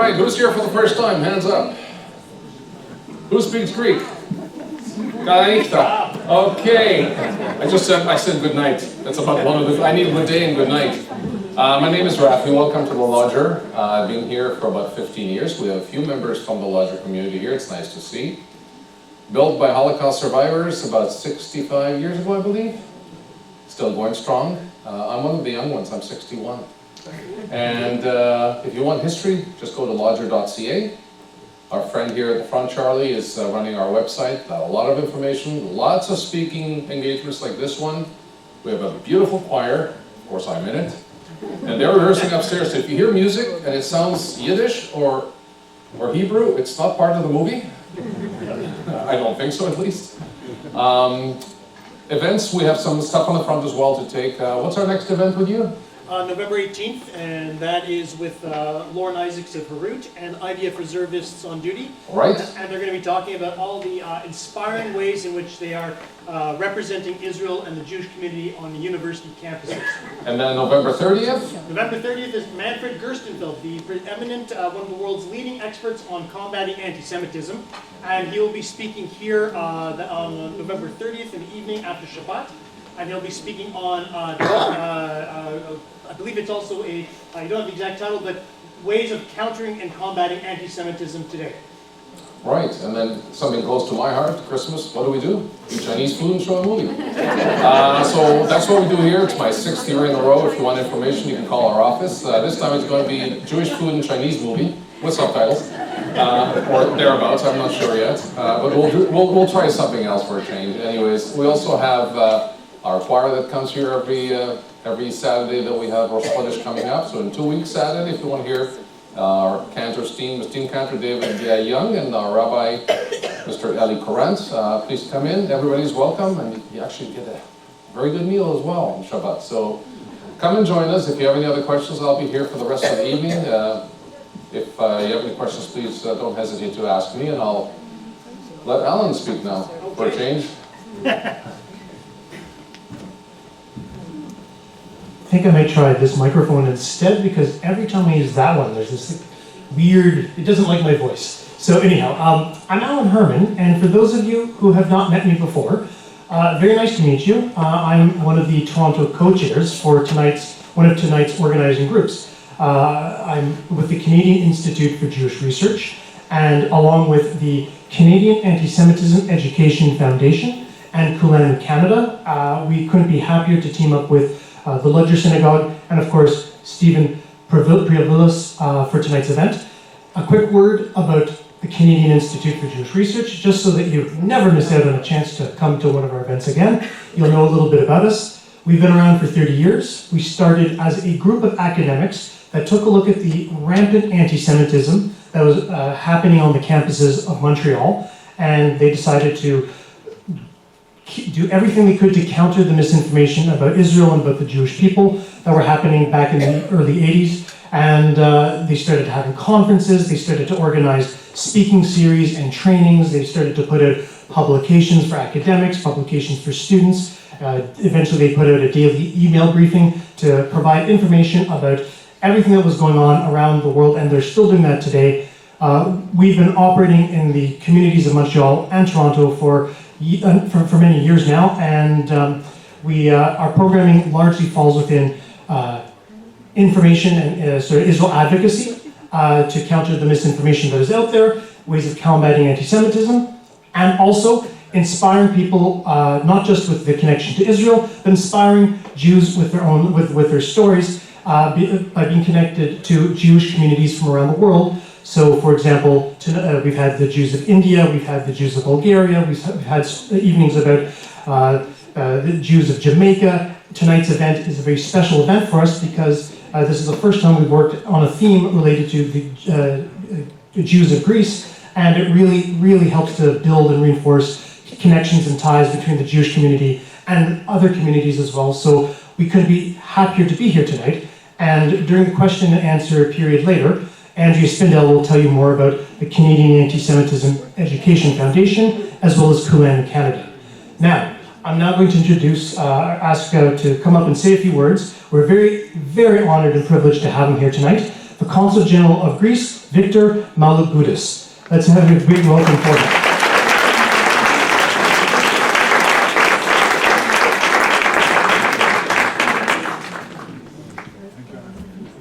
right, who's here for the first time? Hands up. Who speaks Greek? CAEF. Okay. I said good night. That's about one of the, I need good day and good night. My name is Rafi. Welcome to the Lodzer. I've been here for about 15 years. We have a few members from the Lodzer community here. It's nice to see. Built by Holocaust survivors about 65 years ago, I believe. Still going strong. I'm one of the young ones. I'm 61. And if you want history, just go to lodzer.ca. Our friend here at the front, Charlie, is running our website. A lot of information, lots of speaking engagements like this one. We have a beautiful choir. Of course, I'm in it. And they're rehearsing upstairs. So if you hear music and it sounds Yiddish or Hebrew, it's not part of the movie. I don't think so, at least. Events, we have some stuff on the front as well to take. What's our next event with you? November 18th, and that is with Lauren Isaacs of Harut and IDF reservists on duty. Right. And they're going to be talking about all the inspiring ways in which they are representing Israel and the Jewish community on the university campuses. And then November 30th? November 30th is Manfred Gerstenfeld, the preeminent, one of the world's leading experts on combating anti-Semitism. And he will be speaking here on November 30th in the evening after Shabbat. And he'll be speaking on, I believe it's also I don't have the exact title, but ways of countering and combating anti-Semitism today. Right, and then something close to my heart, Christmas, what do? Eat Chinese food and show a movie. So that's what we do here. It's my 6th year in a row. If you want information, you can call our office. This time it's going to be Jewish food and Chinese movie with subtitles, or thereabouts, I'm not sure yet. But we'll try something else for a change. Anyways, we also have our choir that comes here every Saturday that we have Rosh Chodesh coming up. So in 2 weeks Saturday, if you want to hear our cantor, esteemed cantor David Young, and our rabbi, Mr. Eli Korant, please come in. Everybody's welcome, and you actually get a very good meal as well on Shabbat. So come and join us. If you have any other questions, I'll be here for the rest of the evening. If you have any questions, please don't hesitate to ask me, and I'll let Alan speak now for a change. I think I might try this microphone instead, because every time I use that one, there's this weird, it doesn't like my voice. So anyhow, I'm Alan Herman, and for those of you who have not met me before, very nice to meet you. I'm one of the Toronto co-chairs for one of tonight's organizing groups. I'm with the Canadian Institute for Jewish Research, and along with the Canadian Anti-Semitism Education Foundation and Kalanu Canada, we couldn't be happier to team up with the Lodzer Synagogue, and of course, Steven Priovolos for tonight's event. A quick word about the Canadian Institute for Jewish Research, just so that you never miss out on a chance to come to one of our events again. You'll know a little bit about us. We've been around for 30 years. We started as a group of academics that took a look at the rampant anti-Semitism that was happening on the campuses of Montreal, and they decided to do everything they could to counter the misinformation about Israel and about the Jewish people that were happening back in the early 80s. And they started having conferences, they started to organize speaking series and trainings, they started to put out publications for academics, publications for students. Eventually they put out a daily email briefing to provide information about everything that was going on around the world, and they're still doing that today. We've been operating in the communities of Montreal and Toronto for many years now, and our programming largely falls within information and sort of Israel advocacy to counter the misinformation that is out there, ways of combating anti-Semitism, and also inspiring people not just with the connection to Israel, but inspiring Jews with their stories by being connected to Jewish communities from around the world. So, for example, we've had the Jews of India, we've had the Jews of Bulgaria, we've had evenings about the Jews of Jamaica. Tonight's event is a very special event for us because this is the first time we've worked on a theme related to the Jews of Greece, and it really helps to build and reinforce connections and ties between the Jewish community and other communities as well. So we couldn't be happier to be here tonight. And during the question and answer period later, Andrea Spindell will tell you more about the Canadian Anti-Semitism Education Foundation, as well as Kalanu Canada. Now, I'm now going to ask to come up and say a few words. We're very, very honored and privileged to have him here tonight. the Consul General of Greece, Victor Malogoudis. Let's have a big welcome for him.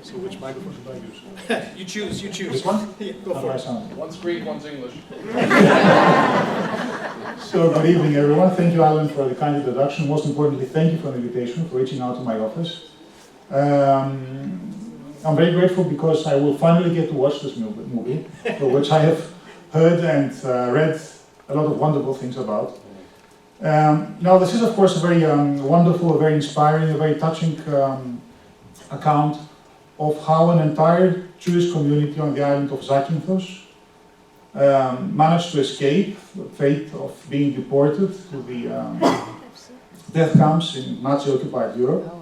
So which microphone should I use? You choose, you choose. This one? Yeah, go for it. One's Greek, one's English. So good evening, everyone. Thank you, Alan, for the kind introduction. Most importantly, thank you for the invitation, for reaching out to my office. I'm very grateful because I will finally get to watch this movie, for which I have heard and read a lot of wonderful things about. Now, this is, of course, a very wonderful, a very inspiring, a very touching account of how an entire Jewish community on the island of Zakynthos managed to escape the fate of being deported to the death camps in Nazi-occupied Europe,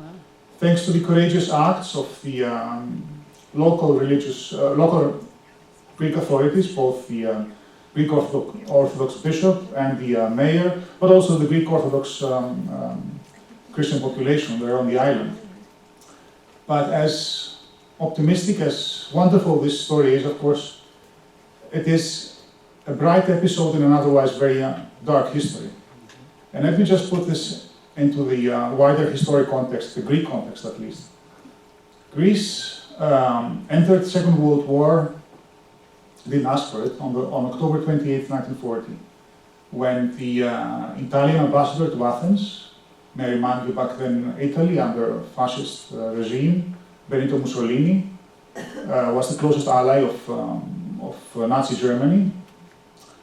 thanks to the courageous acts of the local Greek authorities, both the Greek Orthodox bishop and the mayor, but also the Greek Orthodox Christian population there on the island. But as optimistic, as wonderful this story is, of course, it is a bright episode in an otherwise very dark history. And let me just put this into the wider historic context, the Greek context at least. Greece entered the Second World War, didn't ask for it, on October 28, 1940, when the Italian ambassador to Athens, may I remind you back then Italy under fascist regime, Benito Mussolini, was the closest ally of Nazi Germany.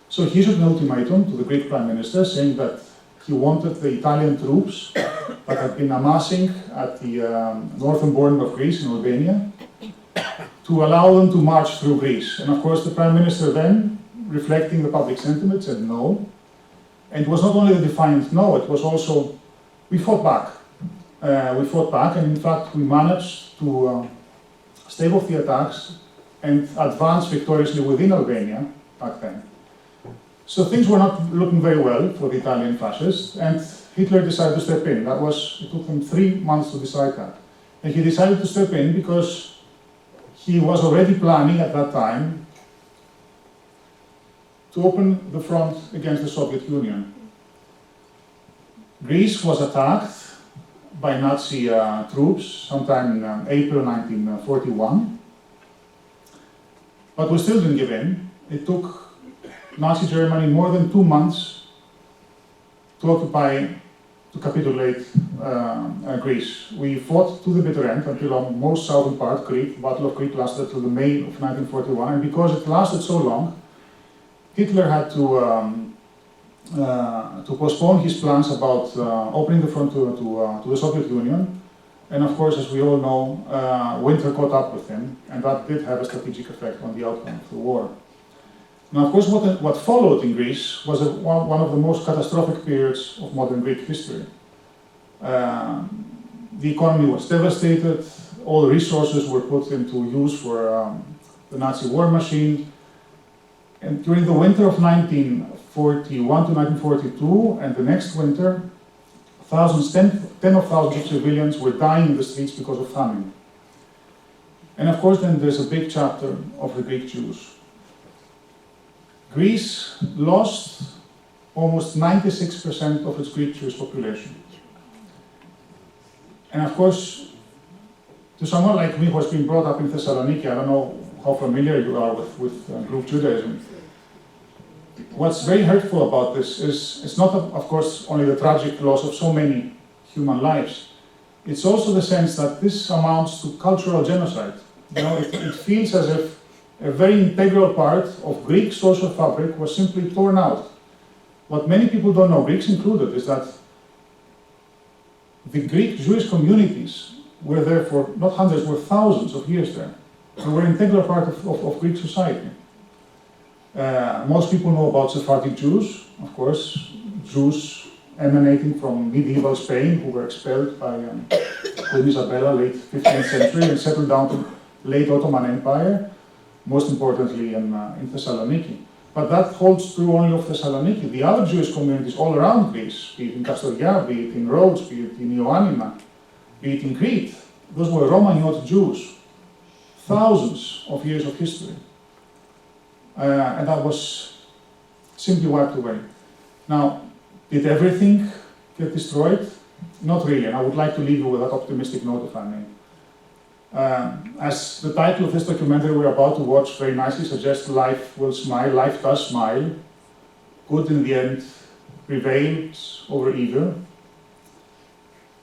So he issued an ultimatum to the Greek Prime Minister saying that he wanted the Italian troops that had been amassing at the northern border of Greece in Albania to allow them to march through Greece. And of course the Prime Minister then, reflecting the public sentiment, said no. And it was not only the defiant no, it was also, we fought back. We fought back, and in fact we managed to stave off the attacks and advance victoriously within Albania back then. So things were not looking very well for the Italian fascists, and Hitler decided to step in. It took him 3 months to decide that. And he decided to step in because he was already planning at that time to open the front against the Soviet Union. Greece was attacked by Nazi troops sometime in April 1941, but we still didn't give in. It took Nazi Germany more than 2 months to capitulate Greece. We fought to the bitter end until our most southern part, Crete. The Battle of Crete lasted until the May of 1941, and because it lasted so long, Hitler had to postpone his plans about opening the front to the Soviet Union. And of course, as we all know, winter caught up with him, and that did have a strategic effect on the outcome of the war. Now, of course, what followed in Greece was one of the most catastrophic periods of modern Greek history. The economy was devastated, all the resources were put into use for the Nazi war machine. And during the winter of 1941 to 1942, and the next winter, tens of thousands of civilians were dying in the streets because of famine. And of course, then there's a big chapter of the Greek Jews. Greece lost almost 96% of its Greek Jewish population. And of course, to someone like me who has been brought up in Thessaloniki, I don't know how familiar you are with group Judaism. What's very hurtful about this is, it's not, of course, only the tragic loss of so many human lives. It's also the sense that this amounts to cultural genocide. You know, it feels as if a very integral part of Greek social fabric was simply torn out. What many people don't know, Greeks included, is that the Greek Jewish communities were there for not hundreds, were thousands of years there. They were an integral part of Greek society. Most people know about Sephardic Jews, of course, Jews emanating from medieval Spain who were expelled by Queen Isabella, late 15th century, and settled down to late Ottoman Empire, most importantly in Thessaloniki. But that holds true only of Thessaloniki. The other Jewish communities all around Greece, be it in CAEF, be it in Rhodes, be it in Ioannina, be it in Crete, those were Roman Jews. thousands of years of history. And that was simply wiped away. Now, did everything get destroyed? Not really, and I would like to leave you with that optimistic note, if I may. As the title of this documentary we're about to watch very nicely suggests, life will smile, life does smile. Good in the end prevails over evil.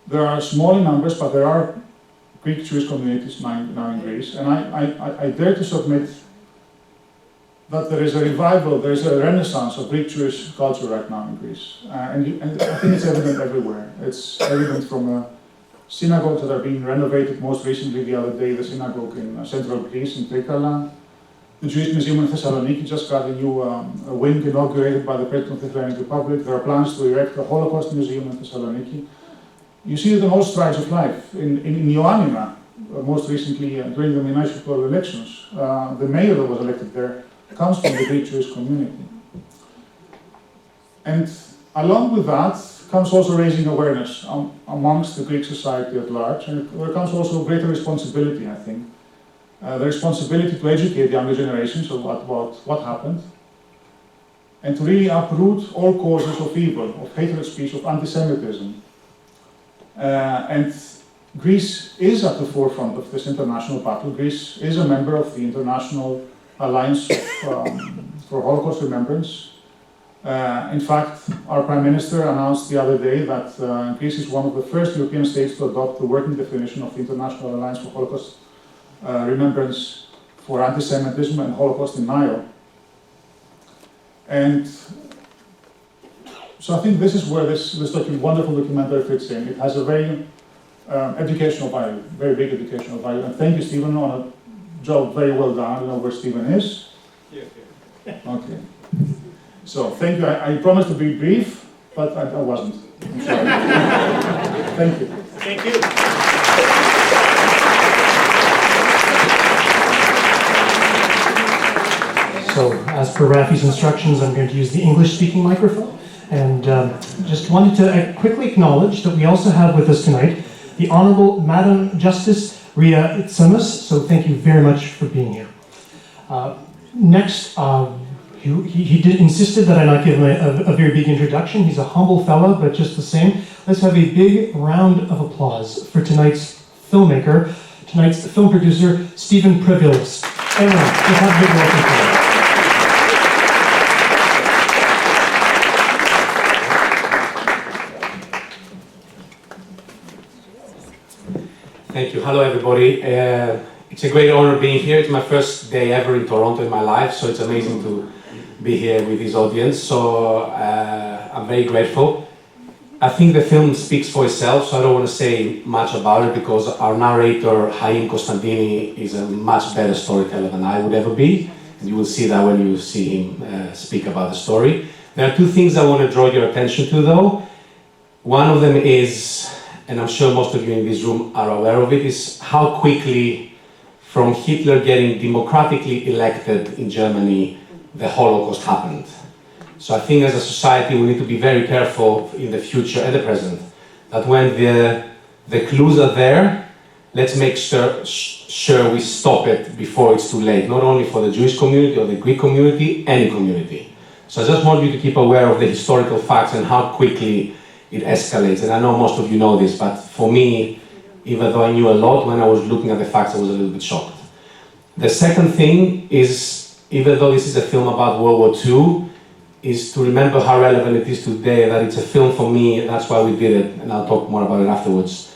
There are small in numbers, but there are Greek Jewish communities now in Greece, and I dare to submit that there is a revival, there is a renaissance of Greek Jewish culture right now in Greece. And I think it's evident everywhere. It's evident from synagogues that are being renovated, most recently the other day, the synagogue in central Greece, in Trikala. The Jewish Museum in Thessaloniki just got a new wing inaugurated by the President of the Hellenic Republic. There are plans to erect a Holocaust museum in Thessaloniki. You see it in all strides of life. In Ioannina, most recently during the municipal elections, the mayor that was elected there comes from the Greek Jewish community. And along with that comes also raising awareness amongst the Greek society at large, and there comes also greater responsibility, I think. The responsibility to educate younger generations about what happened, and to really uproot all causes of evil, of hatred speech, of anti-Semitism. And Greece is at the forefront of this international battle. Greece is a member of the International Alliance for Holocaust Remembrance. In fact, our Prime Minister announced the other day that Greece is one of the first European states to adopt the working definition of the International Alliance for Holocaust Remembrance for anti-Semitism and Holocaust denial. And so I think this is where this wonderful documentary fits in. It has a very educational value, very big educational value. And thank you, Steven, on a job very well done. I don't know where Steven is. Yeah. Okay. So thank you. I promised to be brief, but I wasn't. I'm sorry. Thank you. Thank you. So, as per Rafi's instructions, I'm going to use the English-speaking microphone. And just wanted to quickly acknowledge that we also have with us tonight the Honorable Madam Justice Ria Itsamus. So thank you very much for being here. Next, he insisted that I not give him a very big introduction. He's a humble fellow, but just the same. Let's have a big round of applause for tonight's filmmaker, tonight's film producer, Steven Priovolos. Everyone, let's have a big welcome for him. Thank you. Hello, everybody. It's a great honor being here. It's my first day ever in Toronto in my life, so it's amazing to be here with this audience. So I'm very grateful. I think the film speaks for itself, so I don't want to say much about it because our narrator, Haim Konstantini, is a much better storyteller than I would ever be. And you will see that when you see him speak about the story. There are two things I want to draw your attention to, though. One of them is, and I'm sure most of you in this room are aware of it, is how quickly, from Hitler getting democratically elected in Germany, the Holocaust happened. So I think as a society we need to be very careful in the future and the present, that when the clues are there, let's make sure we stop it before it's too late, not only for the Jewish community or the Greek community, any community. So I just want you to keep aware of the historical facts and how quickly it escalates. And I know most of you know this, but for me, even though I knew a lot, when I was looking at the facts, I was a little bit shocked. The second thing is, even though this is a film about World War II, is to remember how relevant it is today, that it's a film for me, that's why we did it, and I'll talk more about it afterwards,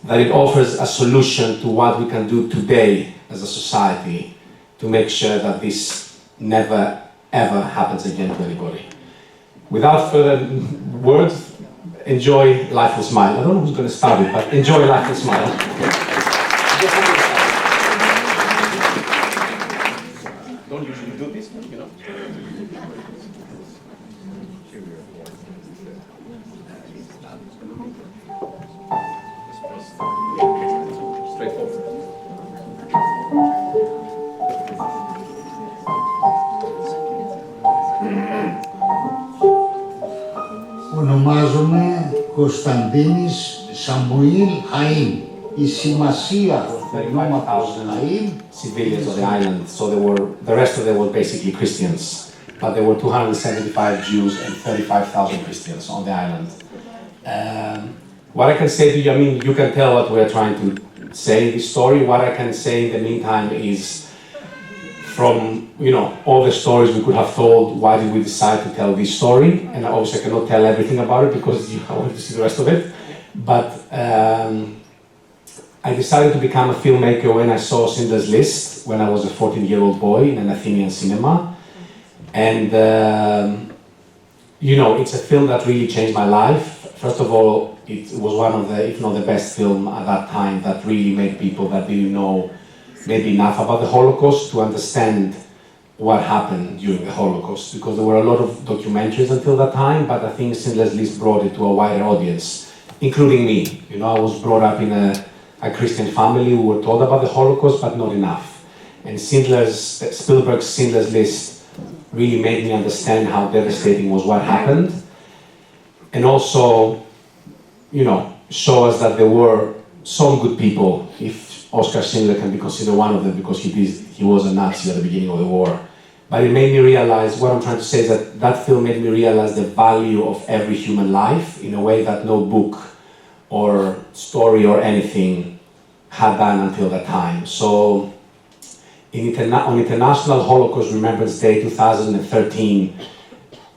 that it offers a solution to what we can do today as a society to make sure that this never, ever happens again to anybody. Without further words, enjoy Life Will Smile. I don't know who's going to start it, but enjoy Life Will Smile. Don't usually do this, you know. Straightforward. Ονομάζομαι Κωνσταντίνης Σαμουήλ Χαΐμ. Η σημασία 35,000 civilians of the island. So the rest of them were basically Christians. But there were 275 Jews and 35,000 Christians on the island. What I can say to you, I mean, you can tell what we're trying to say in this story. What I can say in the meantime is, from all the stories we could have told, why did we decide to tell this story? And obviously I cannot tell everything about it because I want to see the rest of it. But I decided to become a filmmaker when I saw Schindler's List when I was a 14-year-old boy in an Athenian cinema. And it's a film that really changed my life. First of all, it was one of the, if not the best film at that time that really made people that didn't know maybe enough about the Holocaust to understand what happened during the Holocaust, because there were a lot of documentaries until that time, but I think Schindler's List brought it to a wider audience, including me. I was brought up in a Christian family who were told about the Holocaust, but not enough. And Spielberg's Schindler's List really made me understand how devastating was what happened, and also, show us that there were some good people, if Oskar Schindler can be considered one of them, because he was a Nazi at the beginning of the war. But it made me realize, what I'm trying to say is that film made me realize the value of every human life in a way that no book or story or anything had done until that time. So on International Holocaust Remembrance Day 2013,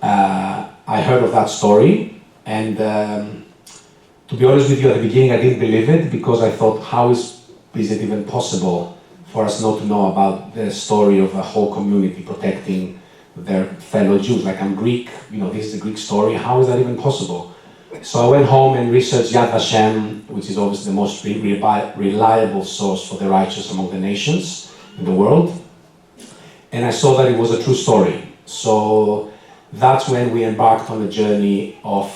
I heard of that story, and to be honest with you, at the beginning I didn't believe it, because I thought, how is it even possible for us not to know about the story of a whole community protecting their fellow Jews? Like, I'm Greek, this is a Greek story, how is that even possible? So I went home and researched Yad Vashem, which is obviously the most reliable source for the righteous among the nations in the world, and I saw that it was a true story. So that's when we embarked on a journey of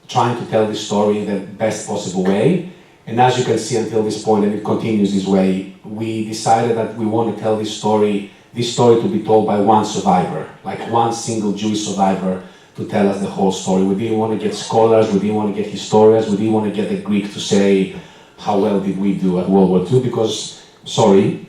trying to tell this story in the best possible way. And as you can see until this point, and it continues this way, we decided that we want to tell this story to be told by one survivor, like one single Jewish survivor, to tell us the whole story. We didn't want to get scholars, we didn't want to get historians, we didn't want to get the Greek to say, how well did we do at World War II, because, sorry,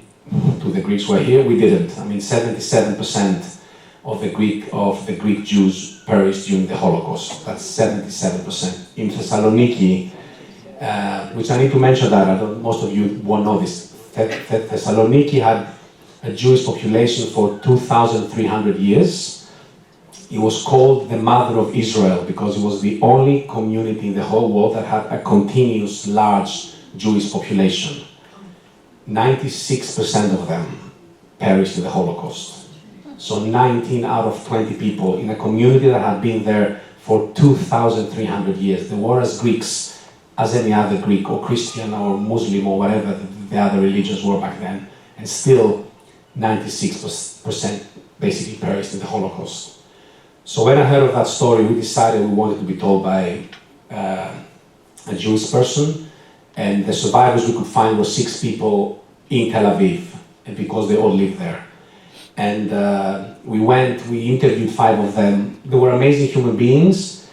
to the Greeks who are here, we didn't. I mean, 77% of the Greek Jews perished during the Holocaust. That's 77%. In Thessaloniki, which I need to mention that, most of you won't know this, Thessaloniki had a Jewish population for 2,300 years. It was called the Mother of Israel because it was the only community in the whole world that had a continuous large Jewish population. 96% of them perished in the Holocaust. So 19 out of 20 people in a community that had been there for 2,300 years. They were as Greeks as any other Greek or Christian or Muslim or whatever the other religions were back then, and still 96% basically perished in the Holocaust. So when I heard of that story, we decided we wanted to be told by a Jewish person, and the survivors we could find were 6 people in Tel Aviv, and because they all lived there. And we interviewed 5 of them. They were amazing human beings.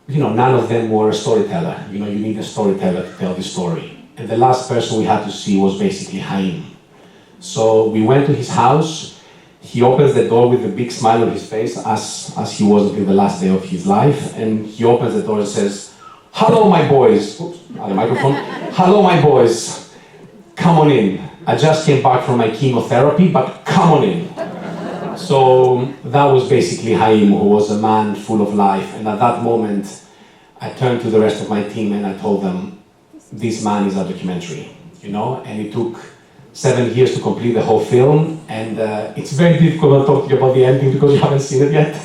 None of them were a storyteller. You need a storyteller to tell the story. And the last person we had to see was basically Haim. So we went to his house. He opens the door with a big smile on his face, as he was until the last day of his life. And he opens the door and says, "Hello, my boys." Oops, on the microphone. "Hello, my boys. Come on in. I just came back from my chemotherapy, but come on in." So that was basically Haim, who was a man full of life. And at that moment, I turned to the rest of my team and I told them, this man is a documentary, And it took 7 years to complete the whole film. And it's very difficult to talk to you about the ending because you haven't seen it yet.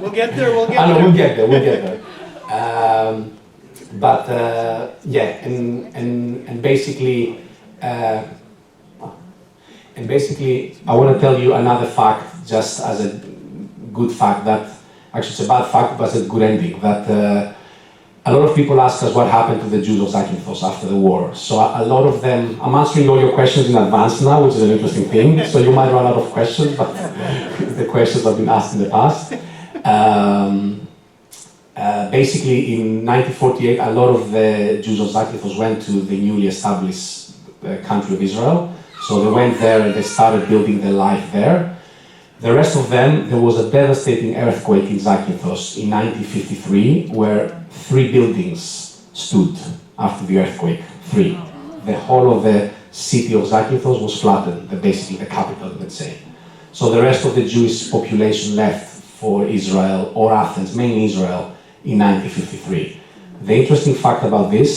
We'll get there, we'll get I know, there. we'll get there. And basically, I want to tell you another fact, just as a good fact, that actually it's a bad fact, but it's a good ending. That a lot of people ask us what happened to the Jews of Zakynthos after the war. So a lot of them, I'm answering all your questions in advance now, which is an interesting thing. So you might run out of questions, but the questions have been asked in the past. basically in 1948, a lot of the Jews of Zakynthos went to the newly established country of Israel. So they went there and they started building their life there. The rest of them, there was a devastating earthquake in Zakynthos in 1953, where 3 buildings stood after the earthquake. 3. The whole of the city of Zakynthos was flattened, basically the capital, let's say. So the rest of the Jewish population left for Israel or Athens, mainly Israel, in 1953. The interesting fact about this,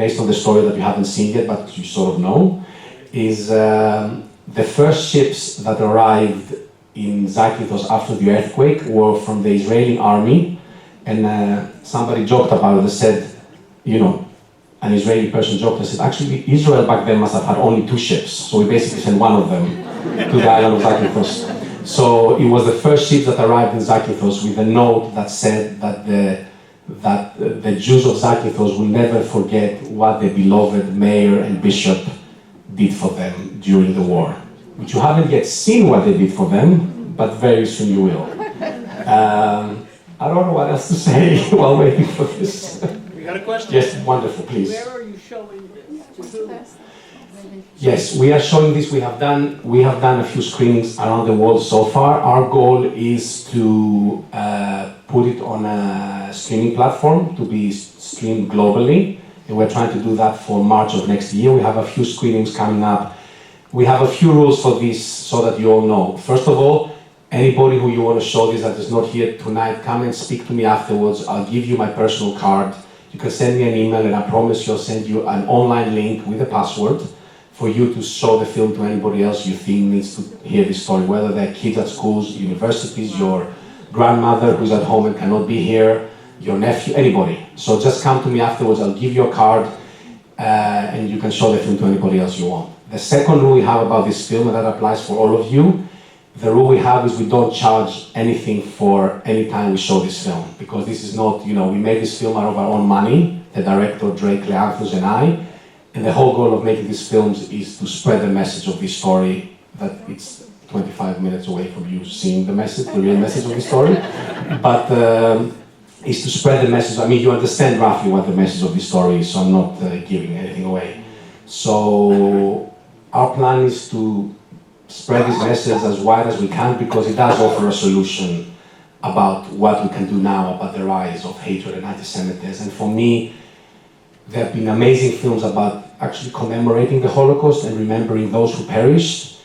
based on the story that you haven't seen yet, but you sort of know, is the first ships that arrived in Zakynthos after the earthquake were from the Israeli army, and somebody joked about it and said, you know, an Israeli person joked and said, actually, Israel back then must have had only 2 ships, so we basically sent one of them to the island of Zakynthos. So it was the first ship that arrived in Zakynthos with a note that said that the Jews of Zakynthos will never forget what the beloved mayor and bishop did for them during the war. Which you haven't yet seen what they did for them, but very soon you will. I don't know what else to say while waiting for this. We got a question? Yes, wonderful, please. Where are you showing this? To who? Yes, we are showing this. We have done a few screenings around the world so far. Our goal is to put it on a streaming platform to be streamed globally, and we're trying to do that for March of next year. We have a few screenings coming up. We have a few rules for this so that you all know. First of all, anybody who you want to show this that is not here tonight, come and speak to me afterwards. I'll give you my personal card. You can send me an email, and I promise you I'll send you an online link with a password for you to show the film to anybody else you think needs to hear this story, whether they're kids at schools, universities, your grandmother who's at home and cannot be here, your nephew, anybody. So just come to me afterwards, I'll give you a card, and you can show the film to anybody else you want. The second rule we have about this film, and that applies for all of you, the rule we have is we don't charge anything for any time we show this film, because this is not, we made this film out of our own money, the director, Drake Leanthus, and I, and the whole goal of making these films is to spread the message of this story, that it's 25 minutes away from you seeing the message, the real message of the story, but is to spread the message. I mean, you understand roughly what the message of the story is, so I'm not giving anything away. So our plan is to spread this message as wide as we can, because it does offer a solution about what we can do now about the rise of hatred and anti-Semitism. And for me, there have been amazing films about actually commemorating the Holocaust and remembering those who perished.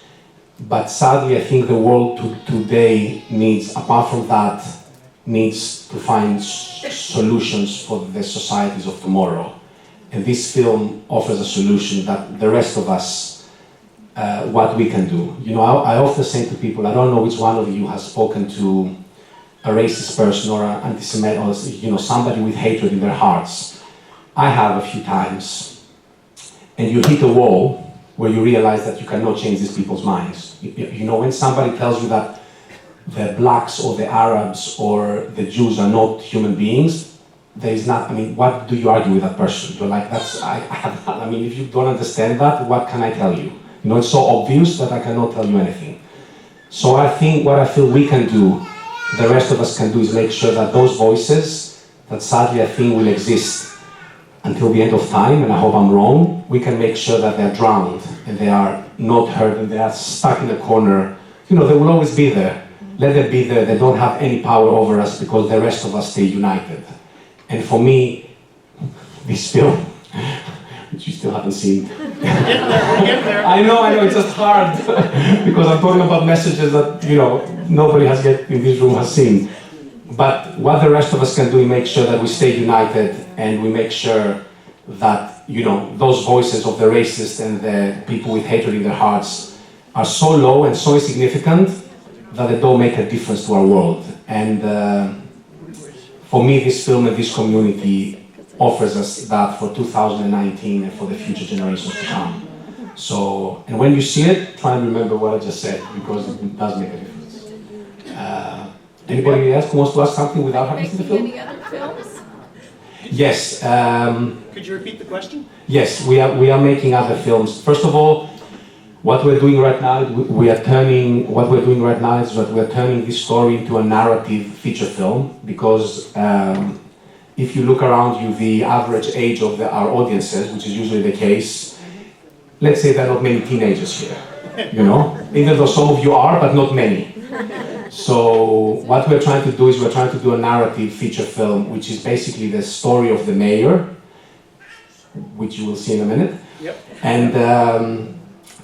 But sadly, I think the world today needs, apart from that, needs to find solutions for the societies of tomorrow. And this film offers a solution that the rest of us, what we can do. I often say to people, I don't know which one of you has spoken to a racist person or an anti-Semitic, or somebody with hatred in their hearts. I have a few times, and you hit a wall where you realize that you cannot change these people's minds. When somebody tells you that the blacks or the Arabs or the Jews are not human beings, there is not, what do you argue with that person? You're like, if you don't understand that, what can I tell you? It's so obvious that I cannot tell you anything. So I think what I feel we can do, the rest of us can do, is make sure that those voices that sadly I think will exist until the end of time, and I hope I'm wrong, we can make sure that they're drowned and they are not heard and they are stuck in a corner. They will always be there. Let them be there. They don't have any power over us, because the rest of us stay united. And for me, this film, which you still haven't seen. We're getting there. I know, it's just hard because I'm talking about messages that, nobody has yet in this room has seen. But what the rest of us can do is make sure that we stay united, and we make sure that, those voices of the racist and the people with hatred in their hearts are so low and so insignificant that they don't make a difference to our world. And for me, this film and this community offers us that for 2019 and for the future generations to come. So, and when you see it, try and remember what I just said, because it does make a difference. Anybody else who wants to ask something without having seen the film? Any other films? Yes. Could you repeat the question? Yes, we are making other films. First of all, what we're doing right now is we're turning this story into a narrative feature film, because if you look around you, the average age of our audiences, which is usually the case, let's say there are not many teenagers here, you know? Even though some of you are, but not many. So what we're trying to do is we're trying to do a narrative feature film, which is basically the story of the mayor, which you will see in a minute. Yep. And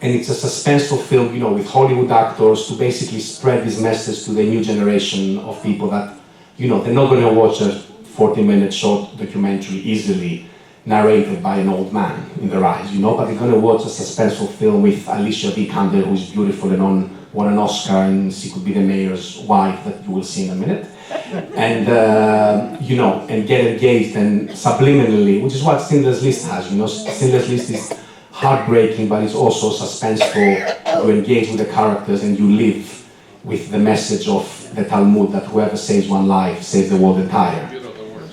it's a suspenseful film, you know, with Hollywood actors to basically spread this message to the new generation of people that, you know, they're not going to watch a 40-minute short documentary easily narrated by an old man in their eyes, you know, but they're going to watch a suspenseful film with Alicia Vikander, who's beautiful and won an Oscar, and she could be the mayor's wife that you will see in a minute. And, you know, and get engaged and subliminally, which is what Schindler's List has, you know. Schindler's List is heartbreaking, but it's also suspenseful. You engage with the characters and you live with the message of the Talmud that whoever saves one life saves the world entire.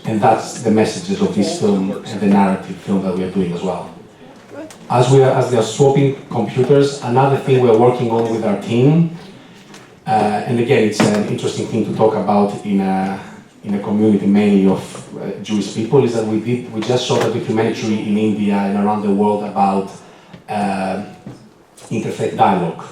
And that's the messages of this film and the narrative film that we are doing as well. As they are swapping computers, another thing we're working on with our team, and again, it's an interesting thing to talk about in a community mainly of Jewish people, is that we just shot a documentary in India and around the world about interfaith dialogue,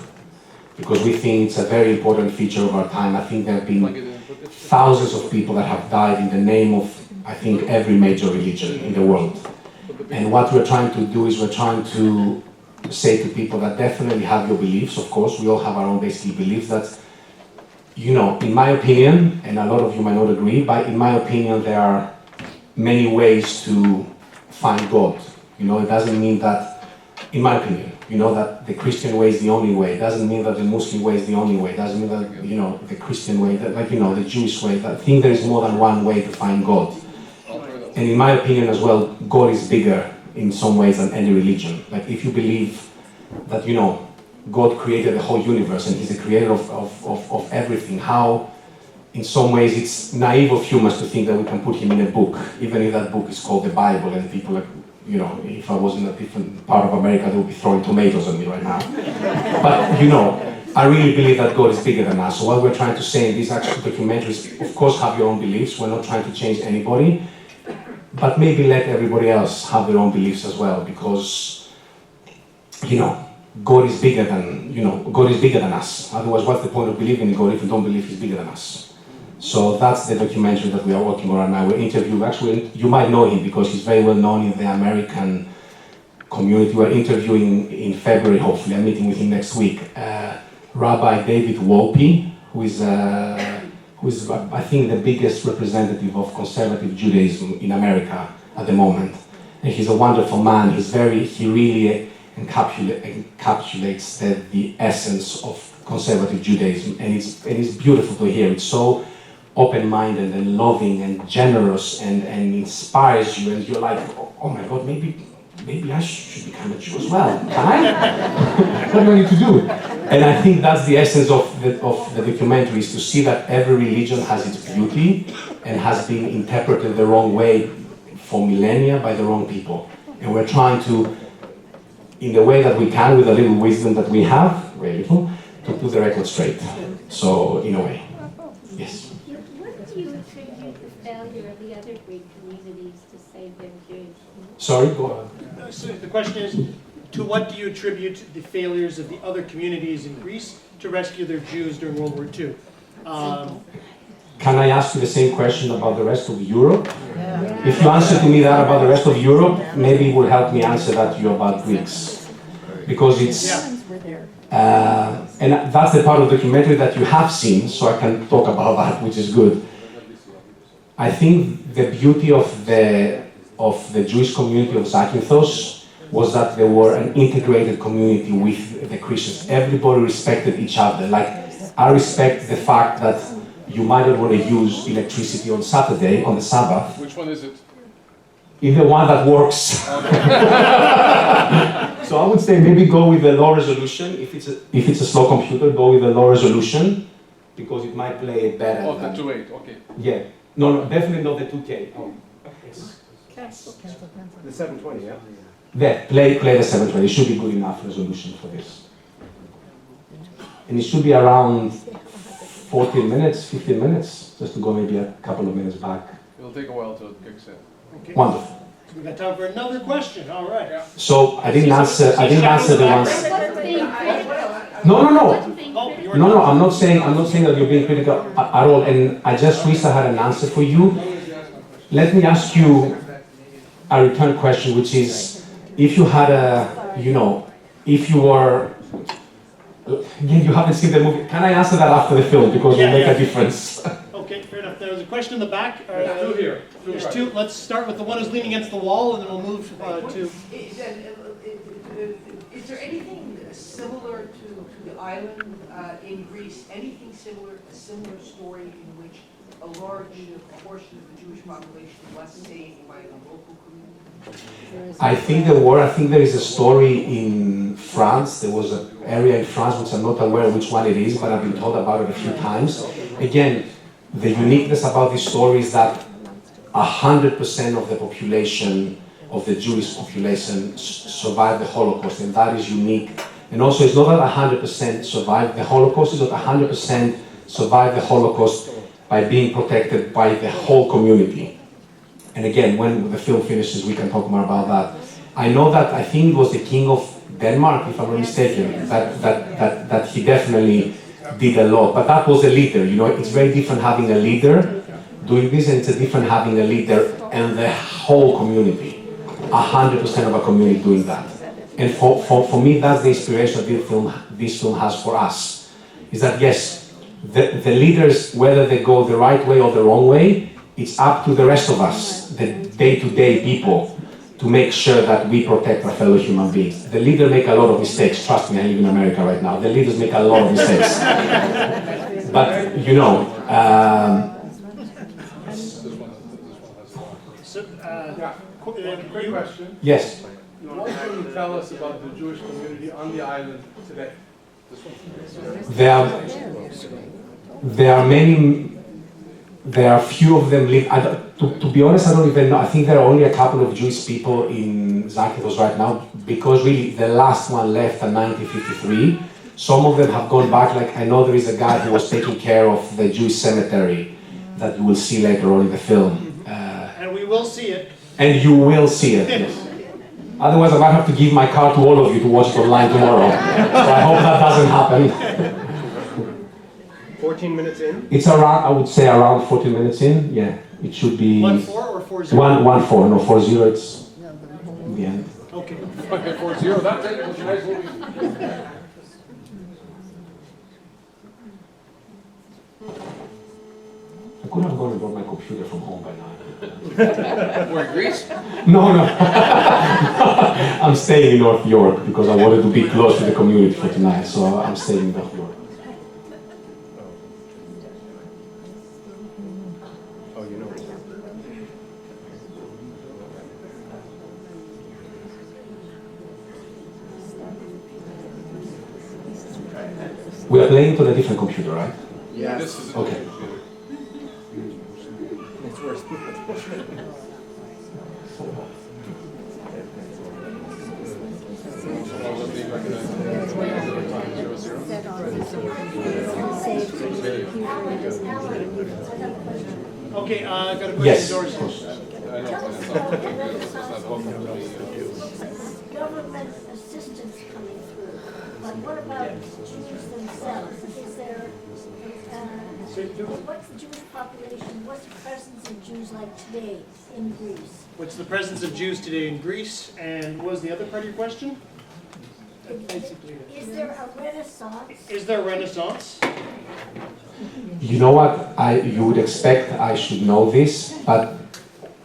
because we think it's a very important feature of our time. I think there have been thousands of people that have died in the name of, I think, every major religion in the world. And what we're trying to do is we're trying to say to people that definitely have your beliefs, of course, we all have our own basic beliefs, that, you know, in my opinion, and a lot of you might not agree, but in my opinion, there are many ways to find God. You know, it doesn't mean that, in my opinion, you know, that the Christian way is the only way. It doesn't mean that the Muslim way is the only way. It doesn't mean that, you know, the Christian way, that, like, you know, the Jewish way. I think there is more than one way to find God. And in my opinion as well, God is bigger in some ways than any religion. Like, if you believe that, you know, God created the whole universe and He's the creator of everything, how, in some ways, it's naive of humans to think that we can put Him in a book, even if that book is called the Bible, and people, like, you know, if I was in a different part of America, they would be throwing tomatoes at me right now. But, you know, I really believe that God is bigger than us. So what we're trying to say in these actual documentaries, of course, have your own beliefs. We're not trying to change anybody, but maybe let everybody else have their own beliefs as well, because, you know, God is bigger than, you know, God is bigger than us. Otherwise, what's the point of believing in God if we don't believe He's bigger than us? So that's the documentary that we are working on right now. We're interviewing, actually, you might know him because he's very well known in the American community. We're interviewing in February, hopefully. I'm meeting with him next week. Rabbi David Wolpe, who is, I think, the biggest representative of conservative Judaism in America at the moment. And he's a wonderful man. He really encapsulates the essence of conservative Judaism. And it's beautiful to hear. It's so open-minded and loving and generous and inspires you, and you're like, oh my God, maybe I should become a Jew as well. Can I? What do I need to do? And I think that's the essence of the documentary, is to see that every religion has its beauty and has been interpreted the wrong way for millennia by the wrong people. And we're trying to, in the way that we can, with a little wisdom that we have, very little, to put the record straight. So, in a way, yes. What do you attribute the failure of the other Greek communities to save their Jews? Sorry, go on. So the question is, to what do you attribute the failures of the other communities in Greece to rescue their Jews during World War II? Can I ask you the same question about the rest of Europe? Yeah. If you answer to me that about the rest of Europe, maybe it will help me answer that to you about Greeks. Because it's... and that's the part of the documentary that you have seen, so I can talk about that, which is good. I think the beauty of the Jewish community of Zakynthos was that they were an integrated community with the Christians. Everybody respected each other. Like, I respect the fact that you might not want to use electricity on Saturday, on the Sabbath. Which one is it? Either one that works. So I would say maybe go with the low resolution. If it's a slow computer, go with the low resolution, because it might play it better. Oh, the 2.8, okay. Yeah. No, definitely not the 2K. Oh. The 720, yeah? There, play the 720. It should be good enough resolution for this. And it should be around 14 minutes, 15 minutes, just to go maybe a couple of minutes back. It'll take a while till it kicks in. Okay. Wonderful. We got time for another question. All right. So I didn't answer the ones. What's being critical? No. What's being Oh, critical? No, I'm not saying that you're being critical at all, and I just wish I had an answer for you. Let me ask you a return question, which is, if you had if you were, again, you haven't seen the movie, can I answer that after the film, because it will make a difference? Okay, fair enough. There was a question in the back. There's two here. There's two. Let's start with the one who's leaning against the wall, and then we'll move to. Is there anything similar to the island in Greece? Anything similar, a similar story in which a large portion of the Jewish population was saved by the local community? I think there is a story in France. There was an area in France which I'm not aware which one it is, but I've been told about it a few times. Again, the uniqueness about this story is that 100% of the population, of the Jewish population, survived the Holocaust, and that is unique. And also, it's not that 100% survived the Holocaust, it's not 100% survived the Holocaust by being protected by the whole community. And again, when the film finishes, we can talk more about that. I know that, I think it was the King of Denmark, if I'm not mistaken, that he definitely did a lot. But that was a leader, it's very different having a leader doing this, and it's a different having a leader and the whole community. 100% of a community doing that. And for me, that's the inspiration this film has for us. Is that yes, the leaders, whether they go the right way or the wrong way, it's up to the rest of us, the day-to-day people, to make sure that we protect our fellow human beings. The leaders make a lot of mistakes. Trust me, I live in America right now. The leaders make a lot of mistakes. But, Quick question. yes. What can you tell us about the Jewish community on the island today? There are few of them live. To be honest, I don't even know. I think there are only a couple of Jewish people in Zakynthos right now, because really the last one left in 1953. Some of them have gone back. Like I know there is a guy who was taking care of the Jewish cemetery that you will see later on in the film. And we will see it. And you will see it, yes. Otherwise, I might have to give my car to all of you to watch it online tomorrow. So I hope that doesn't happen. 14 minutes in? It's around, I would say around 14 minutes in. Yeah, it should be 1-4 or 4-0? 1-4. No, 4-0. It's the end. Okay. Okay, 4-0, that's it. It was a nice movie. I could have gone and brought my computer from home by now. We're in Greece? No. I'm staying in North York because I wanted to be close to the community for tonight, so I'm staying in North York. Oh, you know. We are playing on a different computer, right? Yes. This is Okay. It's worse. Okay, I got a question, Yes, Doris. of course. I know, but it's not hooked it's not hooked up to Government assistance coming through, but what about Jews themselves? Is there, what's the Jewish population, what's the presence of Jews like today in Greece? What's the presence of Jews today in Greece? And what was the other part of your question? Is there a renaissance? Is there a renaissance? You know what? You would expect I should know this, but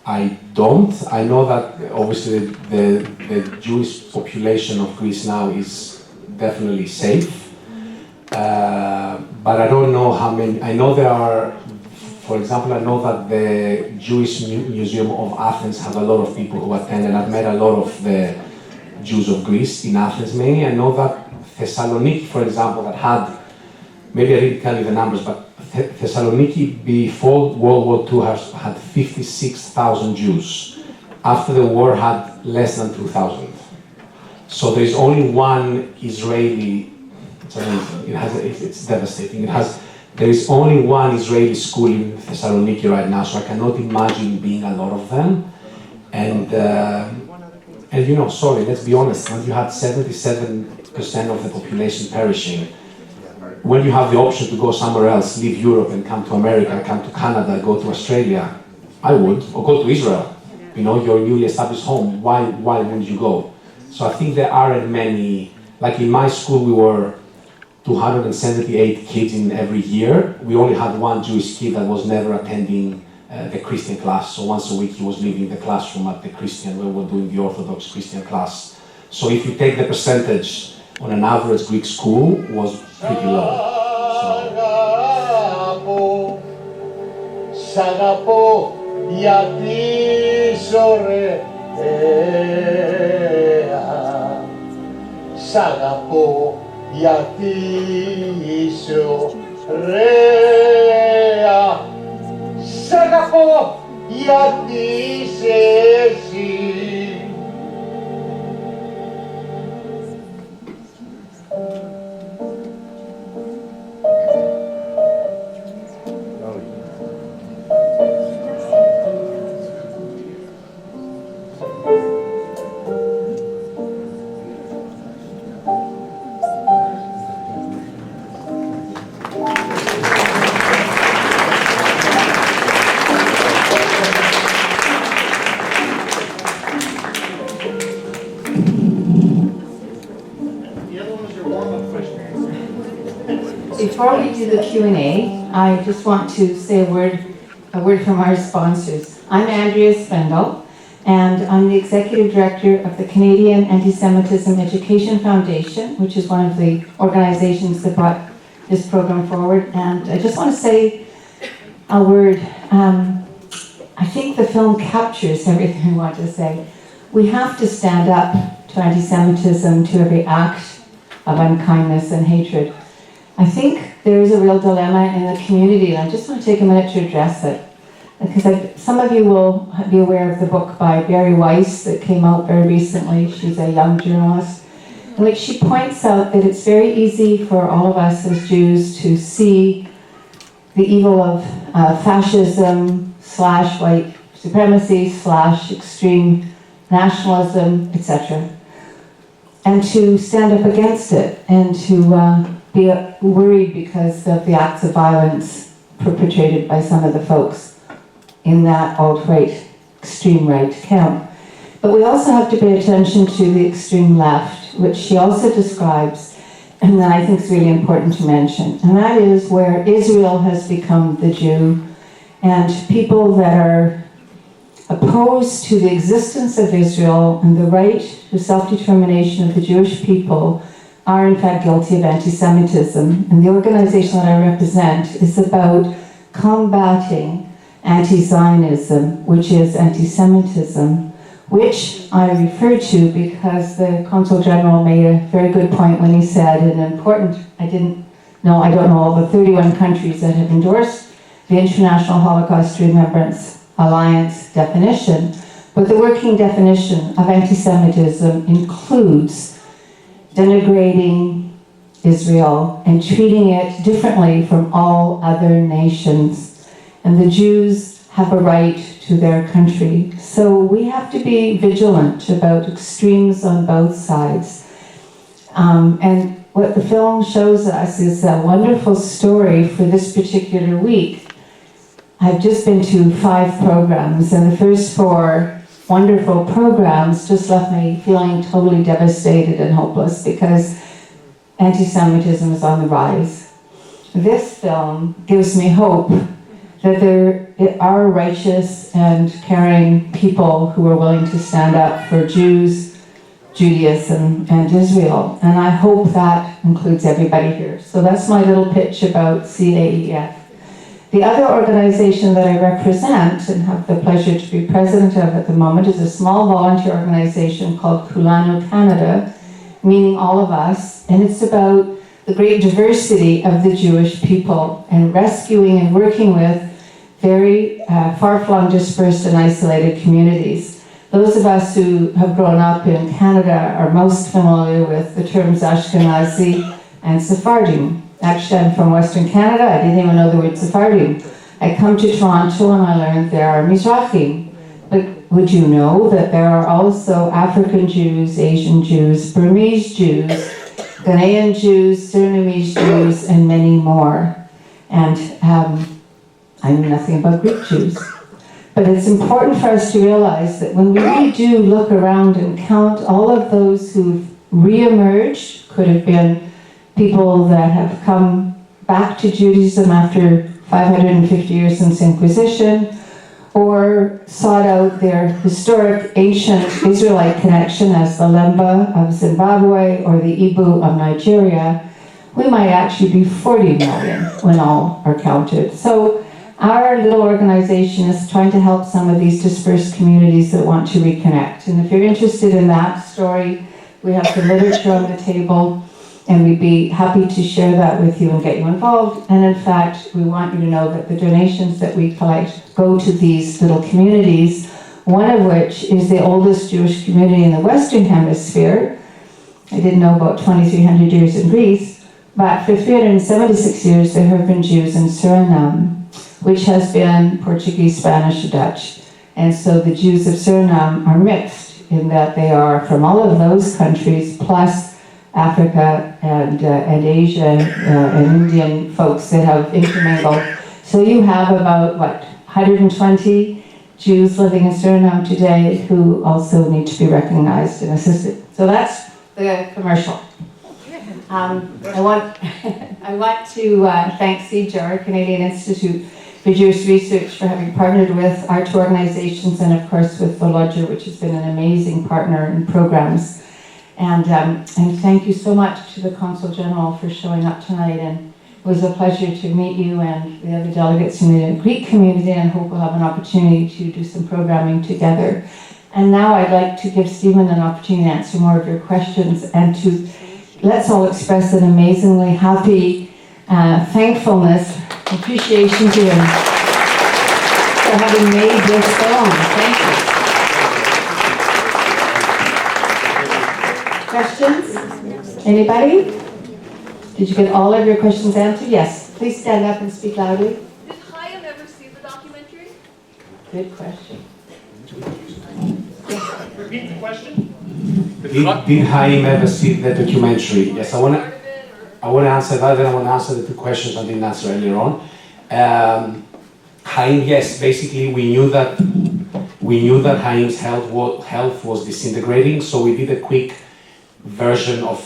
I don't. I know that obviously the Jewish population of Greece now is definitely safe, but I don't know how many. I know there are, for example, I know that the Jewish Museum of Athens have a lot of people who attend, and I've met a lot of the Jews of Greece in Athens mainly. I know that Thessaloniki, for example, that had, maybe I didn't tell you the numbers, but Thessaloniki before World War II had 56,000 Jews. After the war had less than 2,000. So there is only one Israeli, it's amazing, it's devastating. It has There is only one Israeli school in Thessaloniki right now, so I cannot imagine being a lot of them. And you know, sorry, let's be honest, when you had 77% of the population perishing, when you have the option to go somewhere else, leave Europe and come to America, come to Canada, go to Australia, I would, or go to Israel. You know, your newly established home, why wouldn't you go? So I think there aren't many, like in my school we were 278 kids in every year. We only had one Jewish kid that was never attending the Christian class. So once a week he was leaving the classroom at the Christian, where we were doing the Orthodox Christian class. So if you take the percentage on an average Greek school, was pretty low. Γιατί είσαι ωραία, σ' αγαπώ γιατί είσαι εσύ. Before we do the Q&A, I just want to say a word from our sponsors. I'm Andrea Spendel, and I'm the Executive Director of the Canadian Anti-Semitism Education Foundation, which is one of the organizations that brought this program forward. And I just want to say a word. I think the film captures everything I want to say. We have to stand up to anti-Semitism, to every act of unkindness and hatred. I think there is a real dilemma in the community, and I just want to take a minute to address it. Because some of you will be aware of the book by Barry Weiss that came out very recently. She's a young journalist, in which she points out that it's very easy for all of us as Jews to see the evil of fascism / white supremacy / extreme nationalism, etc. And to stand up against it and to be worried because of the acts of violence perpetrated by some of the folks in that alt-right, extreme right camp. But we also have to pay attention to the extreme left, which she also describes, and that I think is really important to mention. And that is where Israel has become the Jew, and people that are opposed to the existence of Israel and the right to self-determination of the Jewish people are in fact guilty of anti-Semitism. And the organization that I represent is about combating anti-Zionism, which is anti-Semitism, which I refer to because the Consul General made a very good point when he said an important, I don't know all the 31 countries that have endorsed the International Holocaust Remembrance Alliance definition, but the working definition of anti-Semitism includes denigrating Israel and treating it differently from all other nations. And the Jews have a right to their country. So we have to be vigilant about extremes on both sides. And what the film shows us is a wonderful story for this particular week. I've just been to 5 programs, and the first 4 wonderful programs just left me feeling totally devastated and hopeless because anti-Semitism is on the rise. This film gives me hope that there are righteous and caring people who are willing to stand up for Jews, Judaism, and Israel. And I hope that includes everybody here. So that's my little pitch about CAEF. The other organization that I represent and have the pleasure to be president of at the moment is a small volunteer organization called Kalanu Canada, meaning all of us, and it's about the great diversity of the Jewish people and rescuing and working with very far-flung, dispersed and isolated communities. Those of us who have grown up in Canada are most familiar with the terms Ashkenazi and Sephardim. Actually, I'm from Western Canada. I didn't even know the word Sephardim. I come to Toronto and I learned there are Mizrahim. But would you know that there are also African Jews, Asian Jews, Burmese Jews, Ghanaian Jews, Surinamese Jews, and many more. And I know nothing about Greek Jews. But it's important for us to realize that when we really do look around and count all of those who've re-emerged, could have been people that have come back to Judaism after 550 years since Inquisition, or sought out their historic ancient Israelite connection as the Lemba of Zimbabwe or the Igbo of Nigeria, we might actually be 40 million when all are counted. So our little organization is trying to help some of these dispersed communities that want to reconnect. And if you're interested in that story, we have the literature on the table, and we'd be happy to share that with you and get you involved. And in fact, we want you to know that the donations that we collect go to these little communities, one of which is the oldest Jewish community in the Western Hemisphere. I didn't know about 2,300 years in Greece, but for 376 years there have been Jews in Suriname, which has been Portuguese, Spanish, Dutch. And so the Jews of Suriname are mixed in that they are from all of those countries, plus Africa and Asia and Indian folks that have intermingled. So you have about, 120 Jews living in Suriname today who also need to be recognized and assisted. So that's the commercial. I want to thank CIJR, Canadian Institute for Jewish Research, for having partnered with our two organizations, and of course with the Lodzer, which has been an amazing partner in programs. And thank you so much to the Consul General for showing up tonight, and it was a pleasure to meet you and the other delegates in the Greek community, and hope we'll have an opportunity to do some programming together. And now I'd like to give Steven an opportunity to answer more of your questions, and to let's all express an amazingly happy thankfulness, appreciation to him for having made this film. Thank you. Questions? Anybody? Did you get all of your questions answered? Yes. Please stand up and speak loudly. Did Chaim ever see the documentary? Good question. Repeat the question. Did Chaim ever see the documentary? Yes, I want to answer that, then I want to answer the two questions I didn't answer earlier on. Chaim, yes, basically we knew that Chaim's health was disintegrating, so we did a quick version of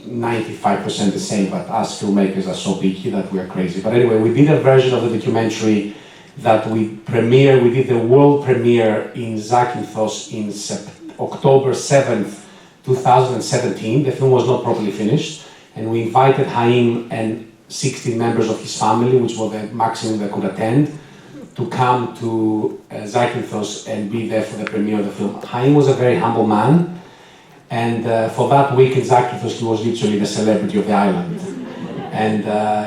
95% the same, but us filmmakers are so picky that we are crazy. But anyway, we did a version of the documentary that we did the world premiere in Zakynthos in October 7th, 2017. The film was not properly finished, and we invited Chaim and 16 members of his family, which was the maximum they could attend, to come to Zakynthos and be there for the premiere of the film. Chaim was a very humble man, and for that week in Zakynthos, he was literally the celebrity of the island. And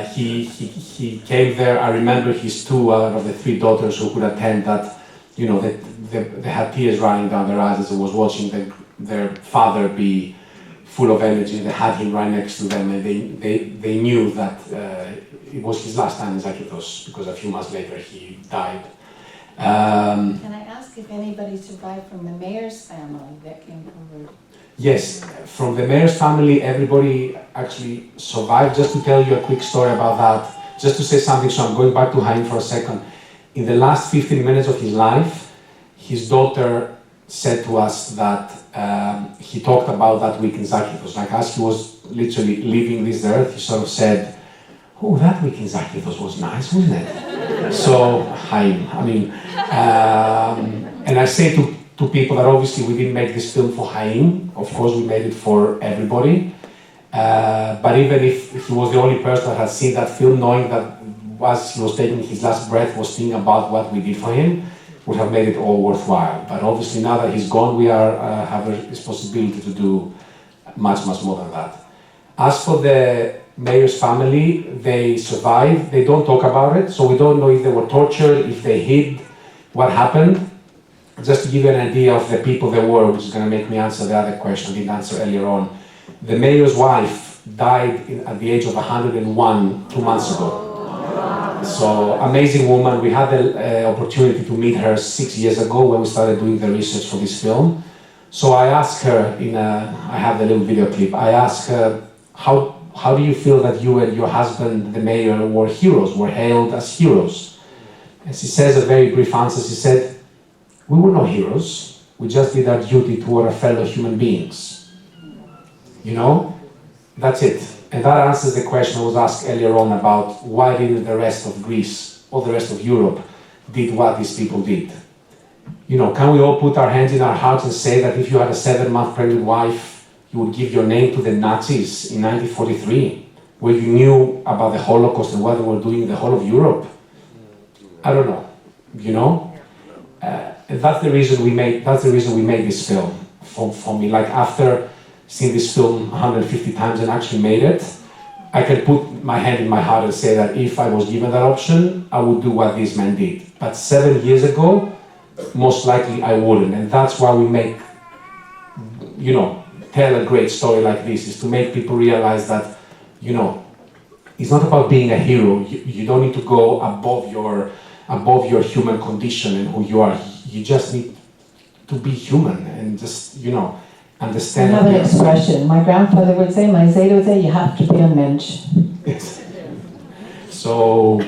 he came there. I remember his two out of the three daughters who could attend that, you know, they had tears running down their eyes as they was watching their father be full of energy. They had him right next to them, and they knew that it was his last time in Zakynthos, because a few months later he died. Can I ask if anybody survived from the mayor's family that came forward? Yes, from the mayor's family, everybody actually survived. Just to tell you a quick story about that, just to say something, so I'm going back to Chaim for a second. In the last 15 minutes of his life, his daughter said to us that he talked about that week in Zakynthos. Like, as he was literally leaving this earth, he sort of said, "Oh, that week in Zakynthos was nice, wasn't it?" So, Chaim, I mean, and I say to people that obviously we didn't make this film for Chaim. Of course, we made it for everybody. But even if he was the only person that had seen that film, knowing that as he was taking his last breath, was thinking about what we did for him, would have made it all worthwhile. But obviously, now that he's gone, we have a responsibility to do much, much more than that. As for the mayor's family, they survived. They don't talk about it, so we don't know if they were tortured, if they hid, what happened. Just to give you an idea of the people there were, which is going to make me answer the other question I didn't answer earlier on. The mayor's wife died at the age of 101 2 months ago. So, amazing woman. We had the opportunity to meet her 6 years ago when we started doing the research for this film. So I asked her, I have the little video clip, I asked her, how do you feel that you and your husband, the mayor, were heroes, were hailed as heroes? And she says a very brief answer. She said, we were not heroes. We just did our duty toward our fellow human beings. You know, that's it. And that answers the question I was asked earlier on about why didn't the rest of Greece or the rest of Europe did what these people did. You know, can we all put our hands in our hearts and say that if you had a 7-month pregnant wife, you would give your name to the Nazis in 1943, where you knew about the Holocaust and what they were doing in the whole of Europe? I don't know, you know? And that's the reason we made this film. For me, like after seeing this film 150 times and actually made it, I can put my hand in my heart and say that if I was given that option, I would do what these men did. But 7 years ago, most likely I wouldn't. And that's why we make, you know, tell a great story like this, is to make people realize that, you know, it's not about being a hero. You don't need to go above your human condition and who you are. You just need to be human and just, you know, understand. I have an expression. My grandfather would say, my Zeta would say, you have to be a mensch. Yes. So,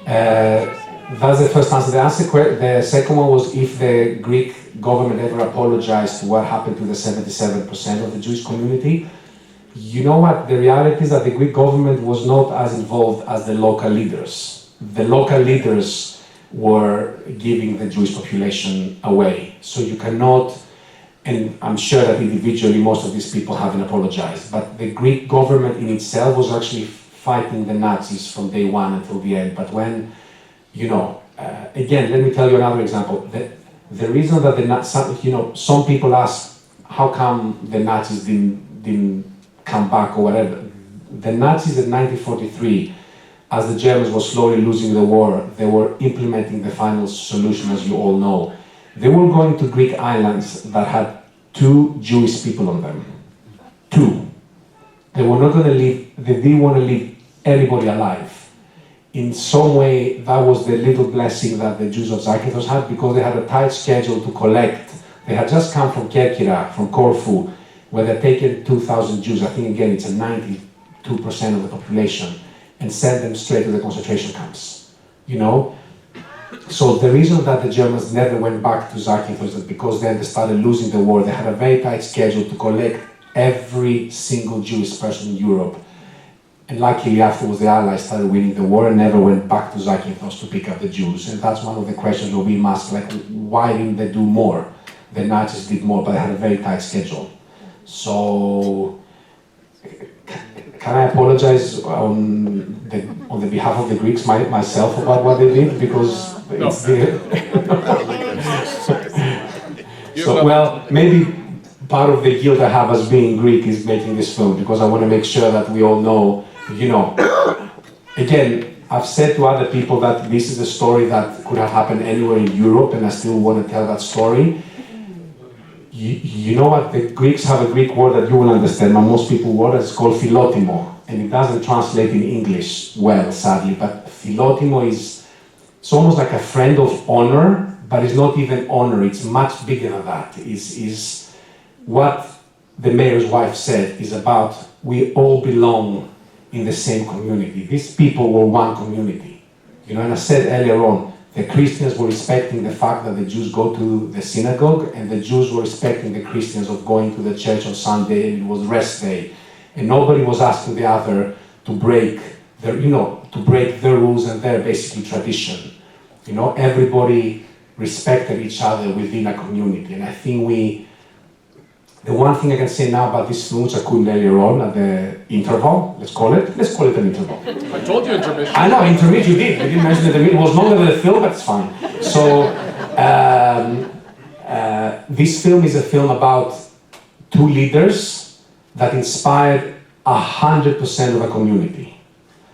that's the first answer. The second one was if the Greek government ever apologized to what happened to the 77% of the Jewish community. You know what? The reality is that the Greek government was not as involved as the local leaders. The local leaders were giving the Jewish population away. So you cannot, and I'm sure that individually most of these people haven't apologized, but the Greek government in itself was actually fighting the Nazis from day one until the end. But when, you know, again, let me tell you another example. The reason that some people ask, how come the Nazis didn't come back or whatever? The Nazis in 1943, as the Germans were slowly losing the war, they were implementing the final solution, as you all know. They were going to Greek islands that had 2 Jewish people on them. 2. They were not going to leave, they didn't want to leave anybody alive. In some way, that was the little blessing that the Jews of Zakynthos had, because they had a tight schedule to collect. They had just come from Kerkyra, from Corfu, where they'd taken 2,000 Jews, I think again it's a 92% of the population, and sent them straight to the concentration camps, you know? So the reason that the Germans never went back to Zakynthos is because then they started losing the war. They had a very tight schedule to collect every single Jewish person in Europe. And luckily afterwards the Allies started winning the war and never went back to Zakynthos to pick up the Jews. And that's one of the questions that we ask, like, why didn't they do more? The Nazis did more, but they had a very tight schedule. So, can I apologize on the behalf of the Greeks, myself, about what they did? Because it's so, well, maybe part of the guilt I have as being Greek is making this film, because I want to make sure that we all know, you know, again, I've said to other people that this is a story that could have happened anywhere in Europe, and I still want to tell that story. You know what, the Greeks have a Greek word that you will understand, but most people word, it's called philotimo, and it doesn't translate in English well, sadly, but philotimo is, it's almost like a friend of honor, but it's not even honor, it's much bigger than that. Is what the mayor's wife said is about, we all belong in the same community. These people were one community. You know, and I said earlier on, the Christians were respecting the fact that the Jews go to the synagogue, and the Jews were respecting the Christians of going to the church on Sunday, and it was rest day. And nobody was asking the other to break their, you know, to break their rules and their basically tradition. You know, everybody respected each other within a community. And I think the one thing I can say now about this film, which I couldn't earlier on at the interval, let's call it an interval. I told you intermission. I know, intermission, you did. You didn't mention it was longer than the film, but it's fine. So, this film is a film about 2 leaders that inspired 100% of a community.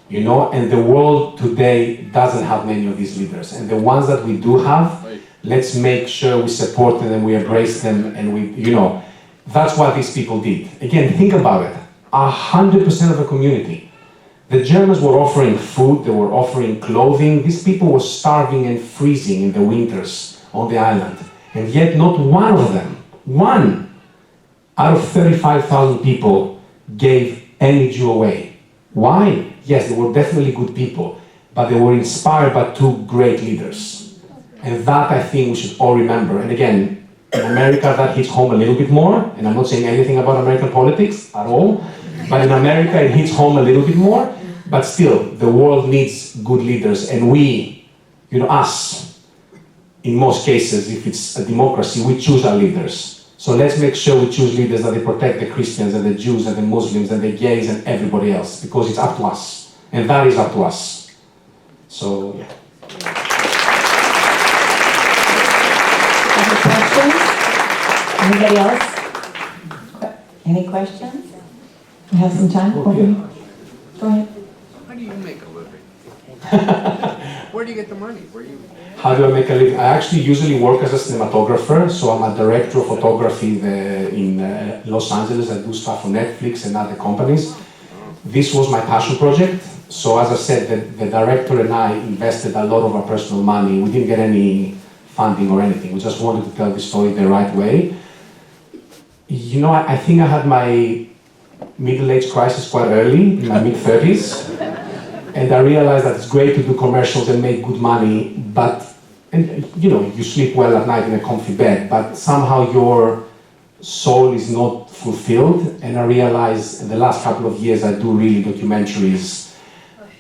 You know, and the world today doesn't have many of these leaders. And the ones that we do have, let's make sure we support them and we embrace them, and we, you know, that's what these people did. Again, think about it. 100% of the community. The Germans were offering food, they were offering clothing. These people were starving and freezing in the winters on the island. And yet not one of them, one out of 35,000 people gave any Jew away. Why? Yes, they were definitely good people, but they were inspired by two great leaders. And that I think we should all remember. And again, in America that hits home a little bit more, and I'm not saying anything about American politics at all, but in America it hits home a little bit more, but still, the world needs good leaders, and we, us, in most cases, if it's a democracy, we choose our leaders. So let's make sure we choose leaders that they protect the Christians and the Jews and the Muslims and the gays and everybody else, because it's up to us, and that is up to us. So, yeah. Any questions? Anybody else? Any questions? We have some time? Okay. Go ahead. How do you make a living? Where do you get the money? How do I make a living? I actually usually work as a cinematographer, so I'm a director of photography in Los Angeles. I do stuff for Netflix and other companies. This was my passion project. So as I said, the director and I invested a lot of our personal money. We didn't get any funding or anything. We just wanted to tell the story the right way. I think I had my middle-age crisis quite early, in my mid-30s. And I realized that it's great to do commercials and make good money, you sleep well at night in a comfy bed, but somehow your soul is not fulfilled. And I realized in the last couple of years I do really documentaries.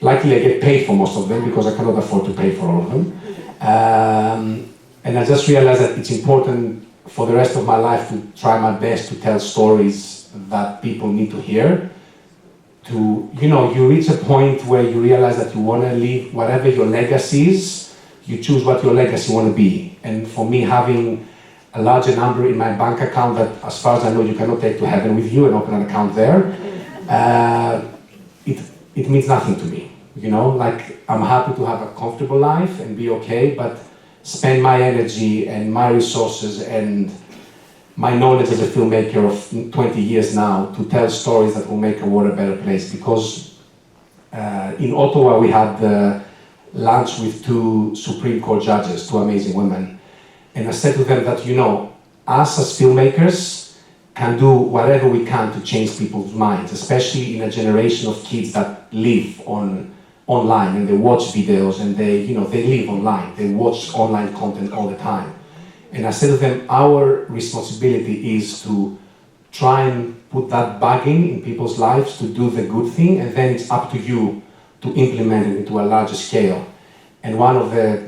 Luckily I get paid for most of them because I cannot afford to pay for all of them. And I just realized that it's important for the rest of my life to try my best to tell stories that people need to hear. You reach a point where you realize that you want to leave whatever your legacy is, you choose what your legacy want to be. And for me, having a larger number in my bank account that, as far as I know, you cannot take to heaven with you and open an account there, it means nothing to me. I'm happy to have a comfortable life and be okay, but spend my energy and my resources and my knowledge as a filmmaker of 20 years now to tell stories that will make the world a better place. Because in Ottawa we had lunch with two Supreme Court judges, two amazing women. And I said to them that, us as filmmakers can do whatever we can to change people's minds, especially in a generation of kids that live online and they watch videos and they live online, they watch online content all the time. And I said to them, our responsibility is to try and put that bugging in people's lives to do the good thing, and then it's up to you to implement it into a larger scale. And one of the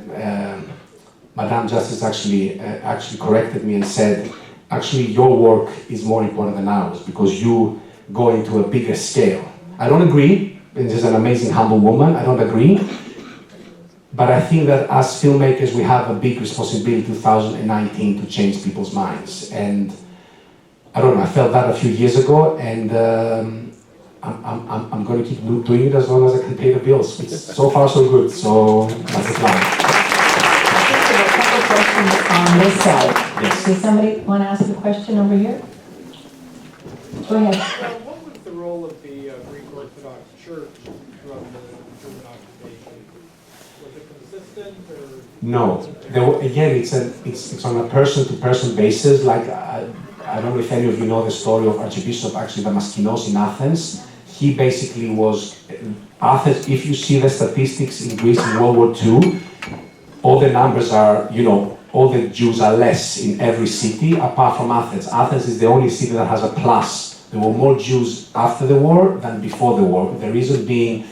Madame Justice actually corrected me and said, actually your work is more important than ours because you go into a bigger scale. I don't agree, and she's an amazing, humble woman, I don't agree. But I think that as filmmakers, we have a big responsibility in 2019 to change people's minds. And I don't know, I felt that a few years ago, and I'm going to keep doing it as long as I can pay the bills. It's so far so good, so that's the plan. A couple questions on this side. Yes. Does somebody want to ask a question over here? Go ahead. What was the role of the Greek Orthodox Church throughout the German occupation? Was it consistent or? No. Again, it's on a person-to-person basis. Like I don't know if any of you know the story of Archbishop Damaskinos in Athens. He basically was Athens. If you see the statistics in Greece in World War II, all the numbers are, all the Jews are less in every city apart from Athens. Athens is the only city that has a plus. There were more Jews after the war than before the war. The reason being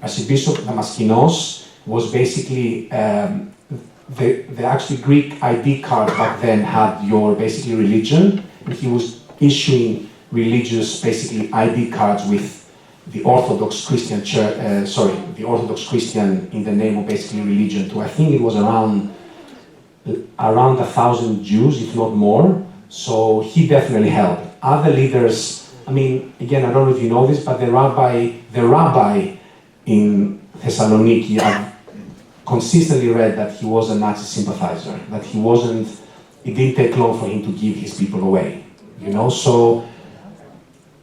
Archbishop Damaskinos was basically the actually Greek ID card back then had your basically religion, and he was issuing religious basically ID cards with the Orthodox Christian church, the Orthodox Christian in the name of basically religion to, I think it was around 1,000 Jews, if not more. So he definitely helped. Other leaders, again, I don't know if you know this, but the rabbi in Thessaloniki, I've consistently read that he was a Nazi sympathizer, that it didn't take long for him to give his people away, So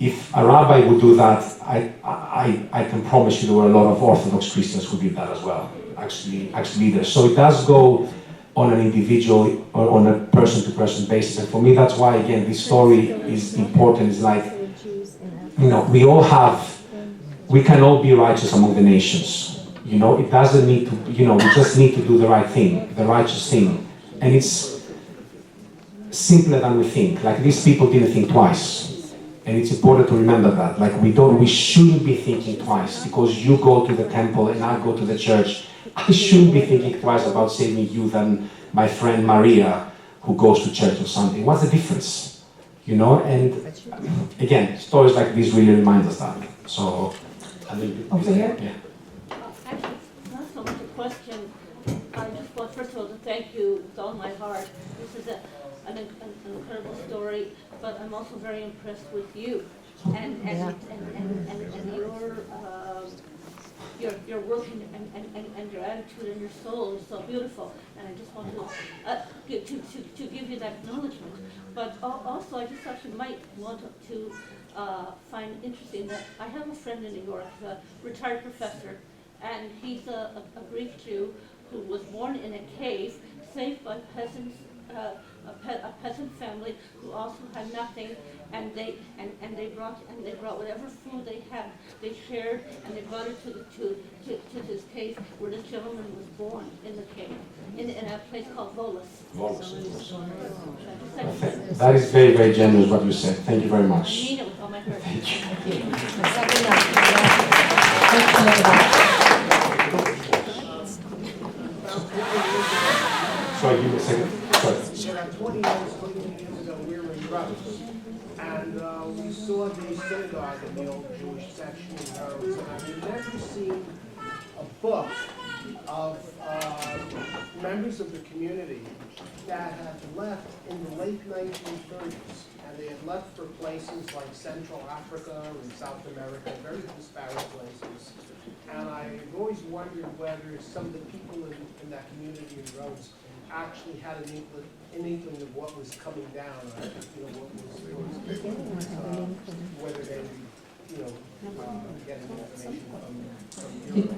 if a rabbi would do that, I can promise you there were a lot of Orthodox Christians who did that as well, actually there. So it does go on an individual or on a person-to-person basis. And for me, that's why, again, this story is important. It's like, we can all be righteous among the nations. It doesn't need to, we just need to do the right thing, the righteous thing. And it's simpler than we think. Like, these people didn't think twice. And it's important to remember that. Like, we shouldn't be thinking twice, because you go to the temple and I go to the church. I shouldn't be thinking twice about saving you than my friend Maria, who goes to church or something. What's the difference? And again, stories like this really remind us that. So, over here? Yeah. Actually, not so much a question. I just want, first of all, to thank you with all my heart. This is an incredible story, but I'm also very impressed with you and your work and your attitude and your soul is so beautiful. And I just want to give you that acknowledgement. But also, I just thought you might want to find interesting that I have a friend in New York, a retired professor, and he's a Greek Jew who was born in a cave, saved by peasants, a peasant family who also had nothing, and they brought whatever food they had, they shared, and they brought it to this cave where this gentleman was born, in the cave, in a place called Volos. That is very, very generous what you said. Thank you very much. I mean it with all my heart. Thank you. Sorry, give me a second. About 20 years ago, we were in Rhodes, and we saw the synagogue in the old Jewish section in Rhodes, and I've never seen a book of members of the community that had left in the late 1930s, and they had left for places like Central Africa and South America, very disparate places. And I've always wondered whether some of the people in that community in Rhodes actually had an inkling of what was coming down, or what was whether they would, getting information from Europe.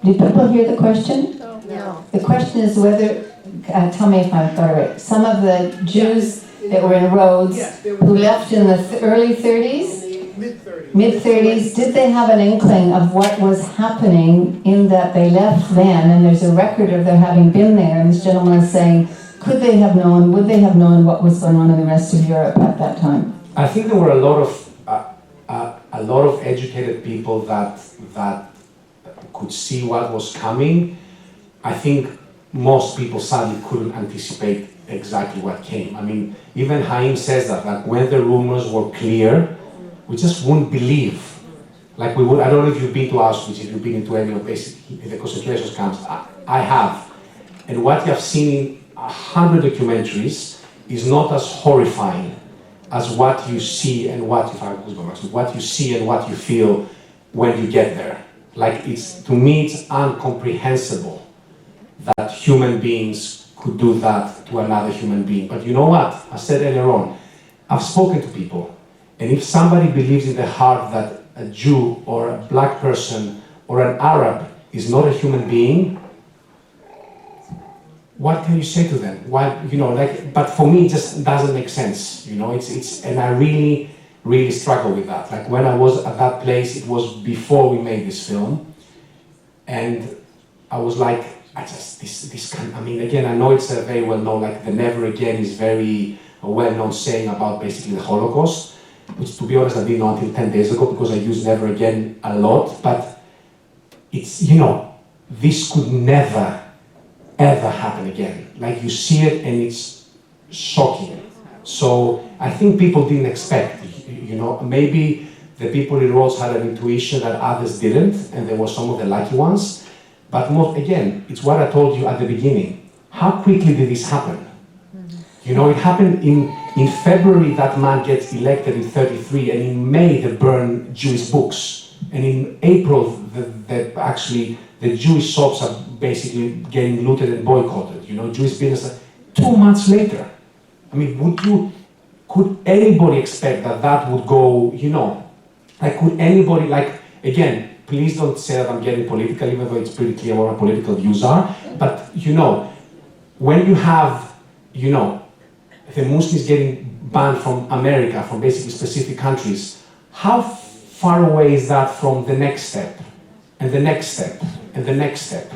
Did people hear the question? No. The question is whether, tell me if I've got it right, some of the Jews that were in Rhodes who left in the early 30s? Mid-30s, did they have an inkling of what was happening in that they left then, and there's a record of their having been there, and this gentleman is saying, could they have known, would they have known what was going on in the rest of Europe at that time? I think there were a lot of educated people that could see what was coming. I think most people sadly couldn't anticipate exactly what came. I mean, even Haim says that, like, when the rumors were clear, we just wouldn't believe. Like, we would, I don't know if you've been to Auschwitz, if you've been into any of the concentration camps. I have. And what you have seen in 100 documentaries is not as horrifying as what you see and what you see and what you feel when you get there. Like, to me, it's incomprehensible that human beings could do that to another human being. But you know what? I said earlier on, I've spoken to people. And if somebody believes in their heart that a Jew or a black person or an Arab is not a human being, what can you say to them? Why, but for me, it just doesn't make sense. And I really, really struggle with that. Like, when I was at that place, it was before we made this film. And I was like, again, I know it's very well known, like the never again is very well-known saying about basically the Holocaust, which, to be honest, I didn't know until 10 days ago, because I use never again a lot. But it's, this could never, ever happen again. Like, you see it and it's shocking. So I think people didn't expect, maybe the people in Rhodes had an intuition that others didn't, and they were some of the lucky ones. But again, it's what I told you at the beginning. How quickly did this happen? It happened in February, that man gets elected in 33, and in May they burn Jewish books. And in April, the Jewish shops are basically getting looted and boycotted. Jewish business. 2 months later, I mean, could anybody expect that would go, Like, could anybody, like, again, please don't say that I'm getting political, even though it's pretty clear what our political views are. But, when you have, the Muslims getting banned from America, from basically specific countries, how far away is that from the next step, and the next step, and the next step?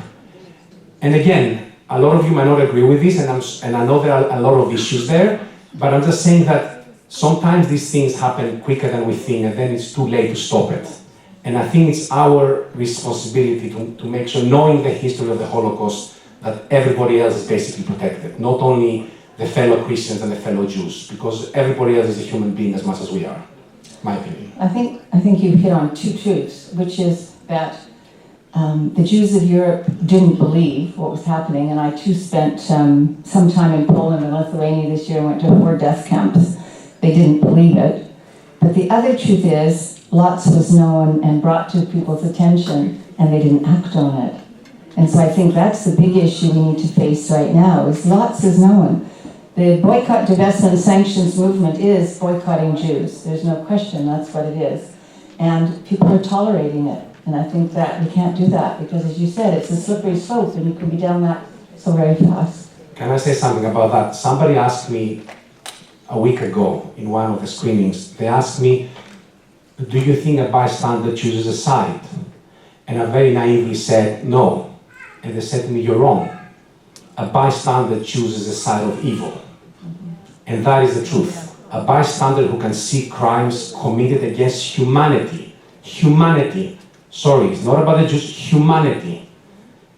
And again, a lot of you might not agree with this, and I know there are a lot of issues there, but I'm just saying that sometimes these things happen quicker than we think, and then it's too late to stop it. And I think it's our responsibility to make sure, knowing the history of the Holocaust, that everybody else is basically protected, not only the fellow Christians and the fellow Jews, because everybody else is a human being as much as we are, my opinion. I think you hit on two truths, which is that the Jews of Europe didn't believe what was happening, and I too spent some time in Poland and Lithuania this year and went to 4 death camps. They didn't believe it. But the other truth is, lots was known and brought to people's attention, and they didn't act on it. And so I think that's the big issue we need to face right now, is lots is known. The boycott, divestment, sanctions movement is boycotting Jews. There's no question, that's what it is. And people are tolerating it. And I think that we can't do that, because as you said, it's a slippery slope, and you can be down that so very fast. Can I say something about that? Somebody asked me a week ago in one of the screenings, they asked me, do you think a bystander chooses a side? And I very naively said, no. And they said to me, you're wrong. A bystander chooses a side of evil. And that is the truth. A bystander who can see crimes committed against humanity. Humanity. Sorry, it's not about the Jews, humanity.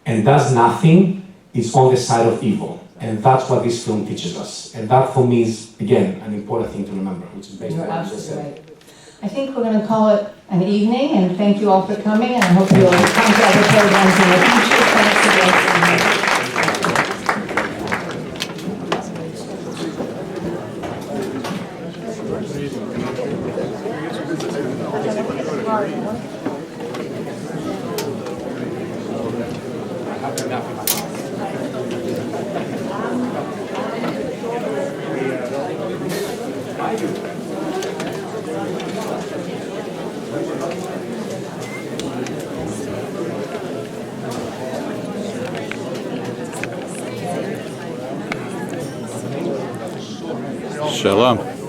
And does nothing, is on the side of evil. And that's what this film teaches us. And that for me is, again, an important thing to remember, which is based on what you just said. Right. I think we're going to call it an evening, and thank you all for coming, and I hope you'll come to other programs in the future. Thanks again. Shalom.